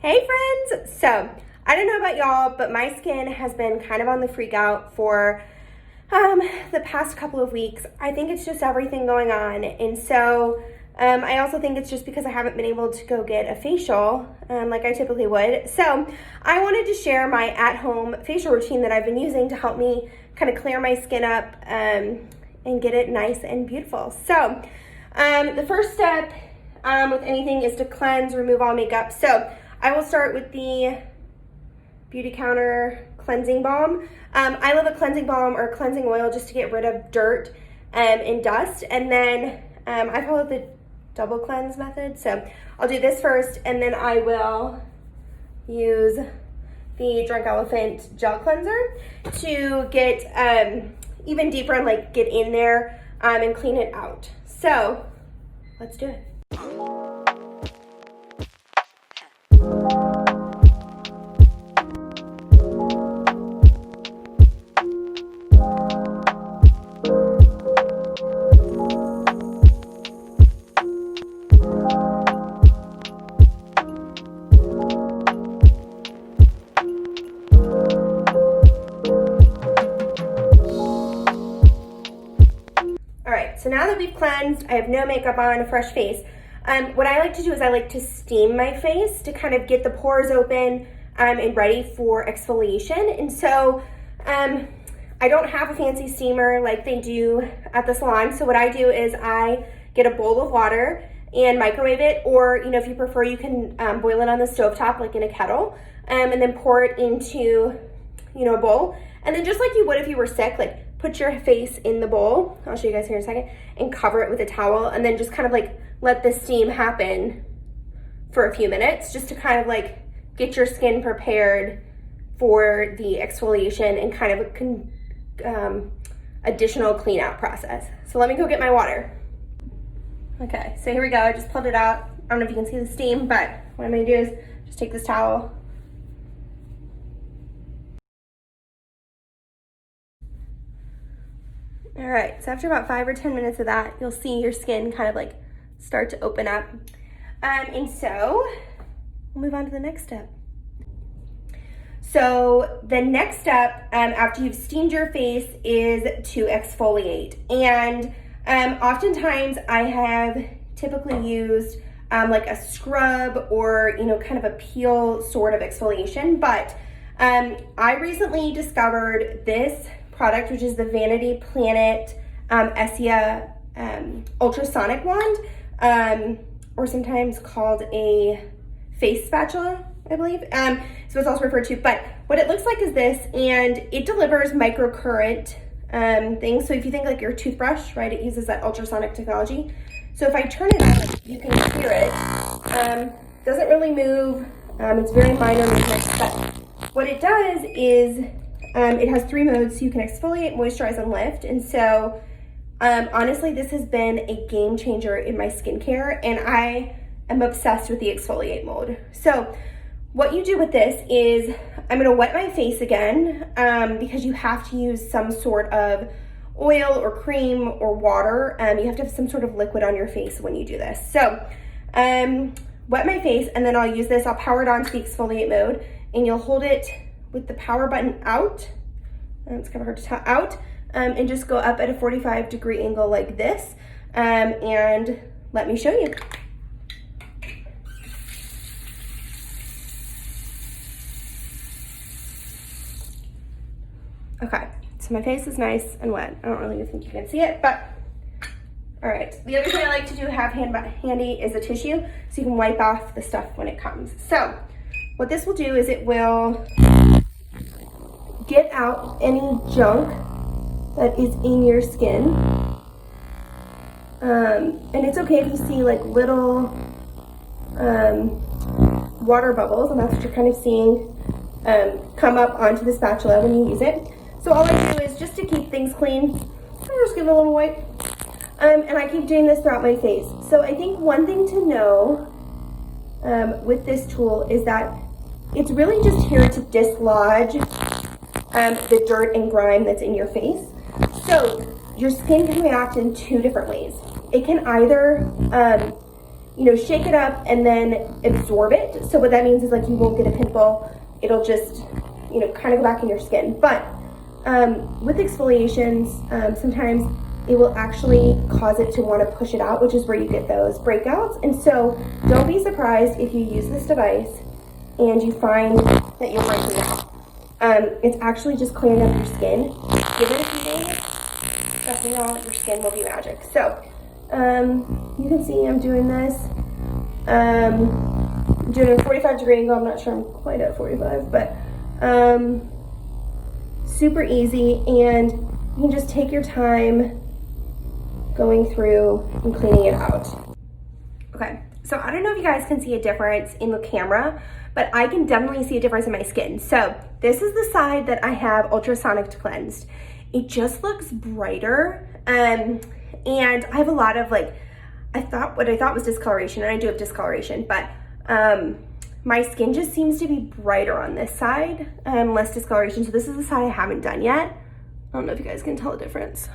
Hey friends! So, I don't know about y'all, but my skin has been kind of on the freak out for the past couple of weeks. I think it's just everything going on. And so, I also think it's just because I haven't been able to go get a facial like I typically would. So, I wanted to share my at-home facial routine that I've been using to help me kind of clear my skin up and get it nice and beautiful. So, the first step with anything is to cleanse, remove all makeup. So, I will start with the Beauty Counter cleansing balm. I love a cleansing balm or cleansing oil just to get rid of dirt and dust. And then I follow the double cleanse method. So I'll do this first, and then I will use the Drunk Elephant gel cleanser to get even deeper and like get in there and clean it out. So let's do it. So now that we've cleansed, I have no makeup on, a fresh face. What I like to do is I like to steam my face to kind of get the pores open and ready for exfoliation. And so I don't have a fancy steamer like they do at the salon. So what I do is I get a bowl of water and microwave it, or if you prefer, you can boil it on the stovetop like in a kettle, and then pour it into a bowl. And then just like you would if you were sick, like put your face in the bowl, I'll show you guys here in a second, and cover it with a towel, and then just kind of like let the steam happen for a few minutes just to kind of like get your skin prepared for the exfoliation and kind of a additional clean out process. So let me go get my water. Okay, so here we go. I just pulled it out. I don't know if you can see the steam, but what I'm gonna do is just take this towel. All right, so after about 5 or 10 minutes of that, you'll see your skin kind of like start to open up. And so we'll move on to the next step. So the next step after you've steamed your face is to exfoliate. And oftentimes I have typically used like a scrub or, kind of a peel sort of exfoliation. But I recently discovered this product, which is the Vanity Planet Essia ultrasonic wand, or sometimes called a face spatula, I believe. So it's also referred to, but what it looks like is this, and it delivers microcurrent things. So if you think like your toothbrush, right, it uses that ultrasonic technology. So if I turn it on, you can hear it. Doesn't really move. It's very minor movement, but what it does is it has 3 modes, so you can exfoliate, moisturize, and lift. And so honestly, this has been a game changer in my skincare, and I am obsessed with the exfoliate mode. So what you do with this is, I'm gonna wet my face again because you have to use some sort of oil or cream or water. You have to have some sort of liquid on your face when you do this. So wet my face, and then I'll use this, I'll power it on to the exfoliate mode, and you'll hold it with the power button out, and it's kind of hard to tell, out, and just go up at a 45-degree angle like this, and let me show you. Okay, so my face is nice and wet. I don't really think you can see it, but all right. The other thing I like to do have handy is a tissue, so you can wipe off the stuff when it comes. So what this will do is it will get out any junk that is in your skin. And it's okay if you see like little water bubbles, and that's what you're kind of seeing come up onto the spatula when you use it. So all I do is, just to keep things clean, I just give it a little wipe. And I keep doing this throughout my face. So I think one thing to know with this tool is that it's really just here to dislodge the dirt and grime that's in your face. So your skin can react in 2 different ways. It can either you know, shake it up and then absorb it. So what that means is like you won't get a pimple. It'll just, you know, kind of go back in your skin. But with exfoliations, sometimes it will actually cause it to want to push it out, which is where you get those breakouts. And so don't be surprised if you use this device and you find that you're breaking out. It's actually just clearing up your skin. Give it a few days, trust me, y'all, your skin will be magic. So you can see I'm doing this. I'm doing a 45-degree angle. I'm not sure I'm quite at 45, but super easy, and you can just take your time going through and cleaning it out. Okay, so I don't know if you guys can see a difference in the camera, but I can definitely see a difference in my skin. So this is the side that I have ultrasonic cleansed. It just looks brighter, and I have a lot of like, what I thought was discoloration, and I do have discoloration, but my skin just seems to be brighter on this side, less discoloration. So this is the side I haven't done yet. I don't know if you guys can tell the difference,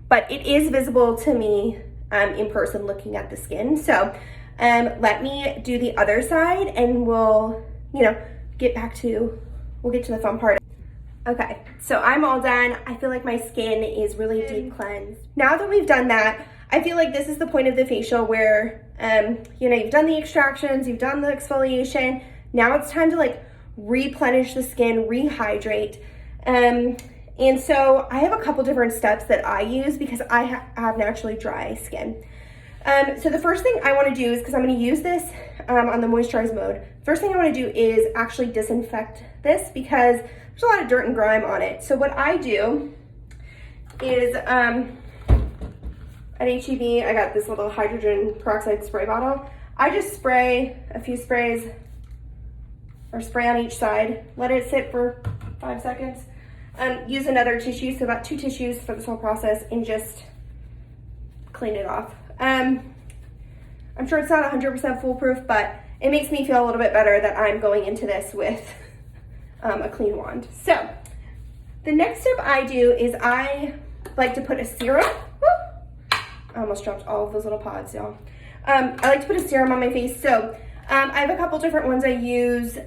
but it is visible to me in person looking at the skin. So let me do the other side and we'll, you know, get to the fun part. Okay, so I'm all done. I feel like my skin is really deep cleansed. Now that we've done that, I feel like this is the point of the facial where, you know, you've done the extractions, you've done the exfoliation. Now it's time to like replenish the skin, rehydrate. And so I have a couple different steps that I use because I have naturally dry skin. So the first thing I want to do is, because I'm going to use this on the moisturize mode, first thing I want to do is actually disinfect this because there's a lot of dirt and grime on it. So what I do is at HEB, I got this little hydrogen peroxide spray bottle. I just spray a few sprays, or spray on each side, let it sit for 5 seconds. Use another tissue, so about 2 tissues for this whole process, and just clean it off. I'm sure it's not 100% foolproof, but it makes me feel a little bit better that I'm going into this with a clean wand. So the next step I do is I like to put a serum. I almost dropped all of those little pods, y'all. I like to put a serum on my face. So I have a couple different ones I use.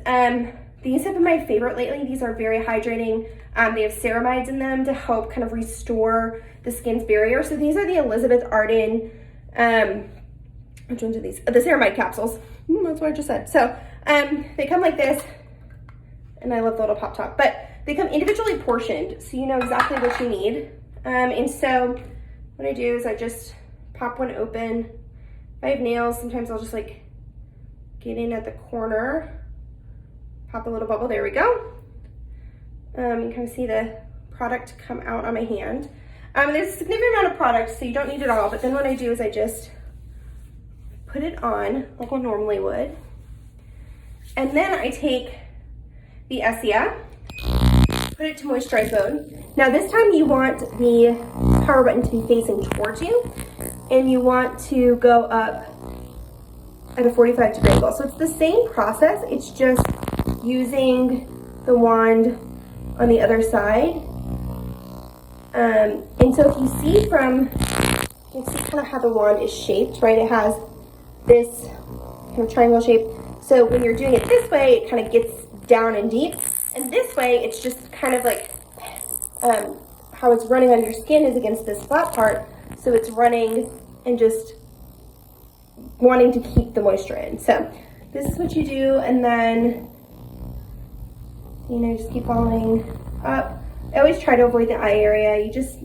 These have been my favorite lately. These are very hydrating. They have ceramides in them to help kind of restore the skin's barrier. So these are the Elizabeth Arden, which ones are these? The ceramide capsules. That's what I just said. So they come like this, and I love the little pop top, but they come individually portioned, so you know exactly what you need. And so what I do is I just pop one open. If I have nails, sometimes I'll just like get in at the corner, pop a little bubble, there we go. You can kind of see the product come out on my hand. There's a significant amount of product, so you don't need it all, but then what I do is I just put it on like I normally would. And then I take the Essia, put it to moisturize mode. Now this time you want the power button to be facing towards you, and you want to go up at a 45-degree angle. So it's the same process, it's just using the wand on the other side. And so if you see you can see kind of how the wand is shaped, right? It has this kind of triangle shape. So when you're doing it this way, it kind of gets down and deep. And this way, it's just kind of like how it's running on your skin is against this flat part. So it's running and just wanting to keep the moisture in. So this is what you do, and then, you know, just keep following up. I always try to avoid the eye area. You just,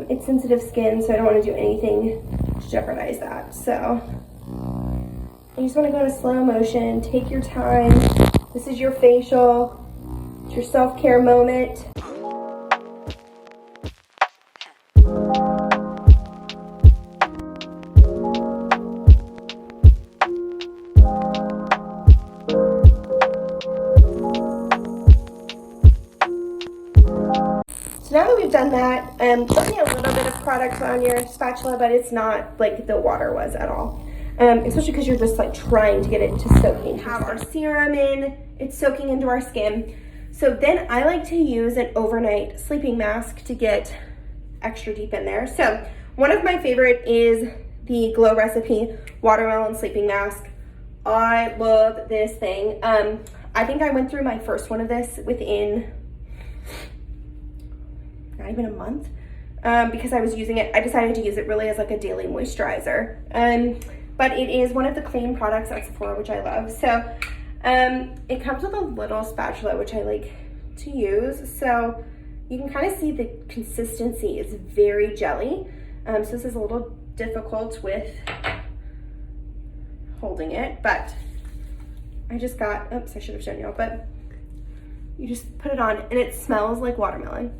it's sensitive skin, so I don't want to do anything to jeopardize that. So you just want to go in a slow motion, take your time. This is your facial, it's your self-care moment. So now that we've done that, put me a little bit of product on your spatula, but it's not like the water was at all. Especially because you're just like trying to get it to soak in. Have our serum in, it's soaking into our skin. So then I like to use an overnight sleeping mask to get extra deep in there. So one of my favorite is the Glow Recipe Watermelon Sleeping Mask. I love this thing. I think I went through my first one of this within not even a month, because I was using it. I decided to use it really as like a daily moisturizer. But it is one of the clean products at Sephora, which I love. So it comes with a little spatula, which I like to use. So you can kind of see the consistency is very jelly. So this is a little difficult with holding it, but I just got, oops, I should have shown you, but you just put it on and it smells like watermelon.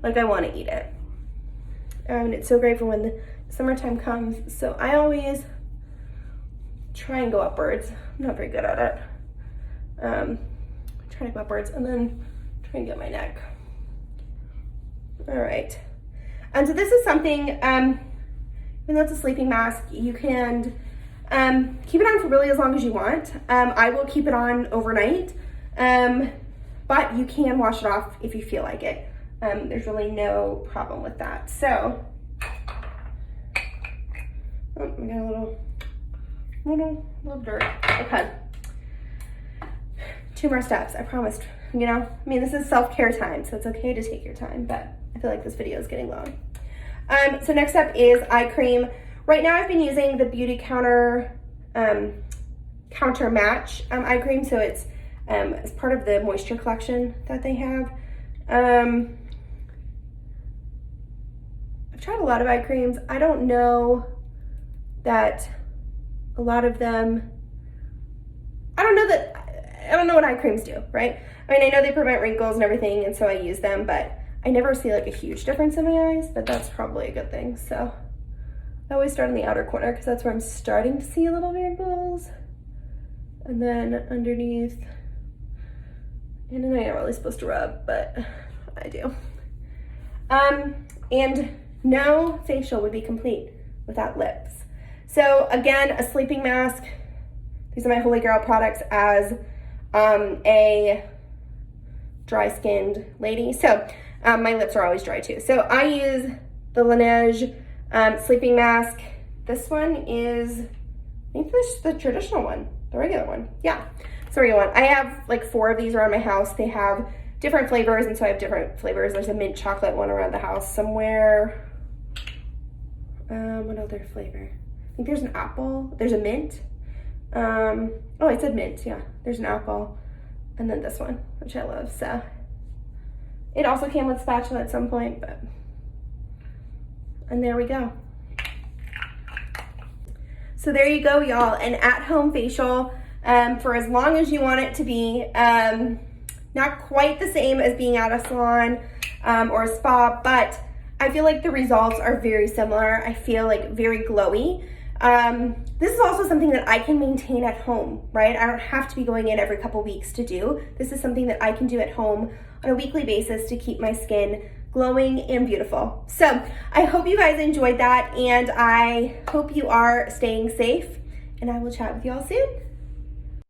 Like I want to eat it. And it's so great for when the summertime comes. So I always try and go upwards. I'm not very good at it. Try to go upwards and then try and get my neck. All right. And so this is something, even though it's a sleeping mask, you can keep it on for really as long as you want. I will keep it on overnight, but you can wash it off if you feel like it. There's really no problem with that. So, oh, I got a little dirt. Okay. 2 more steps, I promised. You know, I mean, this is self-care time, so it's okay to take your time, but I feel like this video is getting long. So next up is eye cream. Right now I've been using the Beauty Counter Counter Match eye cream, so it's as part of the moisture collection that they have. I've tried a lot of eye creams. I don't know that a lot of them, I don't know what eye creams do, right? I mean, I know they prevent wrinkles and everything, and so I use them, but I never see like a huge difference in my eyes, but that's probably a good thing. So I always start in the outer corner because that's where I'm starting to see little wrinkles. And then underneath, and then I'm not really supposed to rub, but I do. And no facial would be complete without lips. So again, a sleeping mask. These are my Holy Grail products as a dry-skinned lady. So my lips are always dry too. So I use the Laneige sleeping mask. This one is, I think this is the traditional one, the regular one. Yeah, it's the regular one. I have like 4 of these around my house. They have different flavors, and so I have different flavors. There's a mint chocolate one around the house somewhere. What other flavor? I think there's an apple. There's a mint. Oh, I said mint, yeah. There's an apple. And then this one, which I love, so. It also came with spatula at some point, but, and there we go. So there you go, y'all, an at-home facial for as long as you want it to be. Not quite the same as being at a salon or a spa, but I feel like the results are very similar. I feel like very glowy. This is also something that I can maintain at home, right? I don't have to be going in every couple weeks to do. This is something that I can do at home on a weekly basis to keep my skin glowing and beautiful. So I hope you guys enjoyed that, and I hope you are staying safe, and I will chat with you all soon.